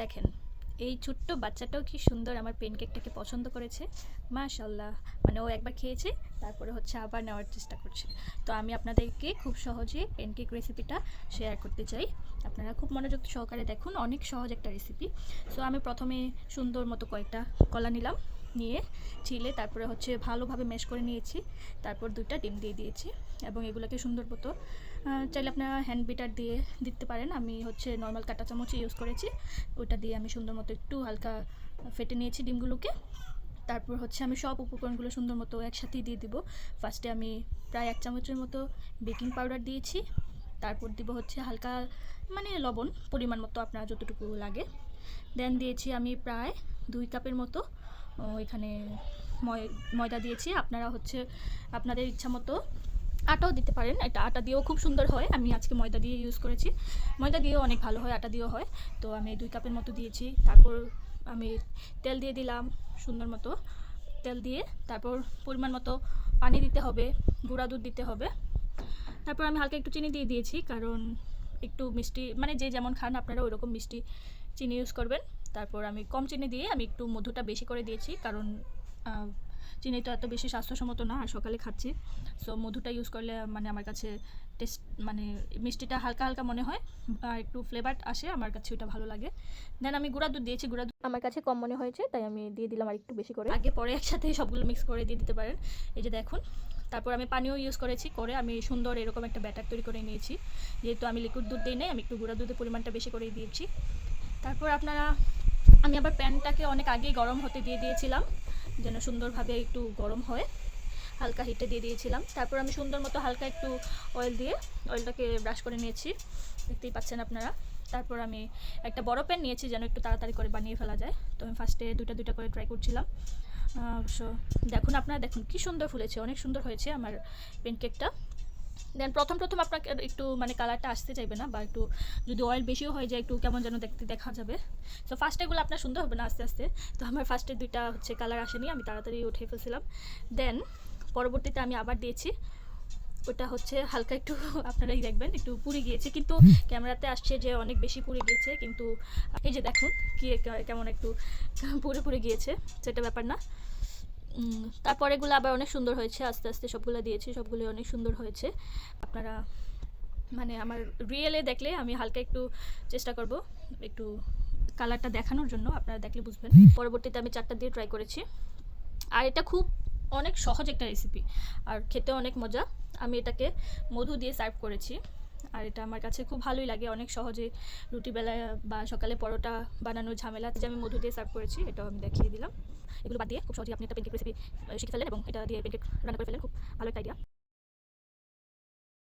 দেখেন এই ছোট্ট বাচ্চাটাও কি সুন্দর আমার পেনকেকটাকে পছন্দ করেছে, মাশাআল্লাহ। মানে ও একবার খেয়েছে, তারপরে হচ্ছে আবার নেওয়ার চেষ্টা করছে। তো আমি আপনাদেরকে খুব সহজে পেনকেক রেসিপিটা শেয়ার করতে চাই। আপনারা খুব মনোযোগ সহকারে দেখুন, অনেক সহজ একটা রেসিপি। সো আমি প্রথমে সুন্দর মতো কয়েকটা কলা নিলাম, নিয়ে ছিলে তারপরে হচ্ছে ভালোভাবে ম্যাশ করে নিয়েছি। তারপর 2টা ডিম দিয়ে দিয়েছি এবং এগুলোকে সুন্দর মতো চাইলে আপনারা হ্যান্ড বিটার দিয়ে দিতে পারেন। আমি হচ্ছে নর্মাল কাঁটা চামচ ইউজ করেছি, ওইটা দিয়ে আমি সুন্দর মতো একটু হালকা ফেটে নিয়েছি ডিমগুলোকে। তারপর হচ্ছে আমি সব উপকরণগুলো সুন্দর মতো একসাথেই দিয়ে দিব। ফার্স্টে আমি প্রায় 1 চামচের মতো বেকিং পাউডার দিয়েছি। তারপর দিব হচ্ছে হালকা মানে লবণ পরিমাণ মতো আপনার যতটুকু লাগে। দেন দিয়েছি আমি প্রায় 2 কাপের মতো এখানে ময়দা দিয়েছি। আপনারা হচ্ছে আপনাদের ইচ্ছা মতো আটাও দিতে পারেন, এটা আটা দিয়েও খুব সুন্দর হয়। আমি আজকে ময়দা দিয়ে ইউজ করেছি, ময়দা দিয়েও অনেক ভালো হয়, আটা দিয়েও হয়। তো আমি 2 কাপের মতো দিয়েছি। তারপর আমি তেল দিয়ে দিলাম, সুন্দর মতো তেল দিয়ে তারপর পরিমাণ মতো পানি দিতে হবে, গুঁড়া দুধ দিতে হবে। তারপর আমি হালকা একটু চিনি দিয়ে দিয়েছি, কারণ একটু মিষ্টি মানে যে যেমন খান আপনারা ওইরকম মিষ্টি চিনি ইউজ করবেন। তারপর আমি কম চিনি দিয়ে আমি একটু মধুটা বেশি করে দিয়েছি, কারণ চিনি তো এত বেশি স্বাস্থ্যসম্মত না, আর সকালে খাচ্ছি। সো মধুটা ইউজ করলে মানে আমার কাছে টেস্ট মানে মিষ্টিটা হালকা হালকা মনে হয় আর একটু ফ্লেভার আসে, আমার কাছে ওটা ভালো লাগে। দেন আমি গুঁড়া দুধ দিয়েছি, গুঁড়া দুধ আমার কাছে কম মনে হয়েছে তাই আমি দিয়ে দিলাম আর একটু বেশি করে। আগে পরে একসাথে সবগুলো মিক্স করে দিয়ে দিতে পারেন, এই যে দেখুন। তারপর আমি পানিও ইউজ করেছি, করে আমি সুন্দর এরকম একটা ব্যাটার তৈরি করে নিয়েছি। যেহেতু আমি লিকুইড দুধ দিই নাই, আমি একটু গুঁড়া দুধের পরিমাণটা বেশি করে দিয়েছি। তারপর আপনারা আমি আবার প্যানটাকে অনেক আগেই গরম হতে দিয়ে দিয়েছিলাম, যেন সুন্দরভাবে একটু গরম হয়, হালকা হিটে দিয়ে দিয়েছিলাম। তারপর আমি সুন্দর মতো হালকা একটু অয়েল দিয়ে অয়েলটাকে ব্রাশ করে নিয়েছি, দেখতেই পাচ্ছেন আপনারা। তারপর আমি একটা বড় প্যান নিয়েছি যেন একটু তাড়াতাড়ি করে বানিয়ে ফেলা যায়। তো আমি ফার্স্টে দুইটা করে ট্রাই করছিলাম। অবশ্য দেখুন, আপনারা দেখুন কী সুন্দর ফুলেছে, অনেক সুন্দর হয়েছে আমার পেনকেকটা। দেন প্রথম আপনাকে একটু মানে কালারটা আসতে চাইবে না, বা একটু যদি অয়েল বেশিও হয়ে যায় একটু কেমন যেন দেখতে দেখা যাবে। তো ফার্স্ট এগুলো আপনার সুন্দর হবে না আস্তে আস্তে। তো আমার ফার্স্টে 2টা হচ্ছে কালার আসেনি, আমি তাড়াতাড়ি উঠিয়ে ফেলছিলাম। দেন পরবর্তীতে আমি আবার দিয়েছি, ওটা হচ্ছে হালকা একটু আপনারাই দেখবেন একটু পুড়ে গিয়েছে, কিন্তু ক্যামেরাতে আসছে যে অনেক বেশি পুড়ে গিয়েছে, কিন্তু এই যে দেখুন কি কেমন একটু পুড়ে গিয়েছে, সেটা ব্যাপার না। তারপর এগুলো আবার অনেক সুন্দর হয়েছে, আস্তে আস্তে সবগুলো দিয়েছি, সবগুলো অনেক সুন্দর হয়েছে। আপনারা মানে আমার রিয়েলে দেখলে আমি হালকা একটু চেষ্টা করব একটু কালারটা দেখানোর জন্য, আপনারা দেখলে বুঝবেন। পরবর্তীতে আমি 4টা দিয়ে ট্রাই করেছি, আর এটা খুব অনেক সহজ একটা রেসিপি আর খেতে অনেক মজা। আমি এটাকে মধু দিয়ে সার্ভ করেছি, আর এটা আমার কাছে খুব ভালোই লাগে। অনেক সহজে রুটি বেলায় বা সকালে পরোটা বানানোর ঝামেলা যে আমি মধু দিয়ে সার্ভ করেছি, এটাও আমি দেখিয়ে দিলাম। এগুলো বাদ দিয়ে খুব সহজে আপনি একটা পেনকেক রেসিপি শিখে ফেলেন এবং এটা দিয়ে পেনকেক রান্না করে ফেলেন, খুব ভালো একটা আইডিয়া।